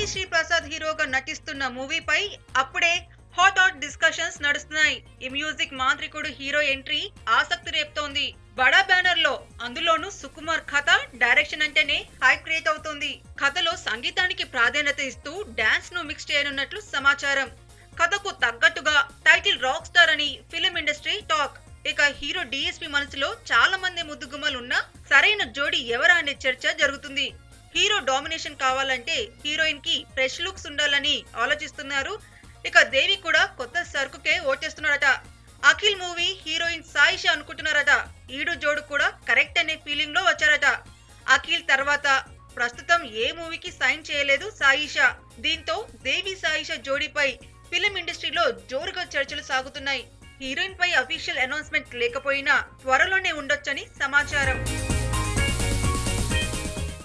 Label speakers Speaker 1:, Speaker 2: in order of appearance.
Speaker 1: దేవిశ్రీ ప్రసాద్ హీరోగా నటిస్తున్న మూవీపై అప్పుడే హాట్ డిస్కషన్స్ నడుస్తున్నాయి. ఈ మ్యూజిక్ మాంత్రికుడు హీరో ఎంట్రీ ఆసక్తి రేపుతోంది. బడా బ్యానర్ లో, అందులోనూ సుకుమార్ కథ, డైరెక్షన్ అంటేనే హైప్ క్రియేట్ అవుతోంది. కథలో సంగీతానికి ప్రాధాన్యత ఇస్తూ డాన్స్ ను మిక్స్ చేయనున్నట్లు సమాచారం. కథకు తగ్గట్టుగా టైటిల్ రాక్ స్టార్ అని ఫిలిం ఇండస్ట్రీ టాక్. ఇక హీరో డిఎస్పీ మనసులో చాలా మంది ముద్దుగుమ్మలున్నా సరైన జోడీ ఎవరా అనే చర్చ జరుగుతుంది. హీరో డామినేషన్ కావాలంటే హీరోయిన్ కి ఫ్రెష్ లుక్స్ ఉండాలని ఆలోచిస్తున్నారు. ఇక దేవి కూడా కొత్త సరుకుకే ఓటేస్తున్నాడట. అఖిల్ మూవీ హీరోయిన్ సాయిషా అనుకుంటున్నారట. ఈడు జోడు కూడా కరెక్ట్ అనే ఫీలింగ్ లో వచ్చారట. అఖిల్ తర్వాత ప్రస్తుతం ఏ మూవీకి సైన్ చేయలేదు సాయిషా. దీంతో దేవి సాయిషా జోడీపై ఫిలిం ఇండస్ట్రీలో జోరుగా చర్చలు సాగుతున్నాయి. హీరోయిన్ పై అఫీషియల్ అనౌన్స్మెంట్ లేకపోయినా త్వరలోనే ఉండొచ్చని సమాచారం.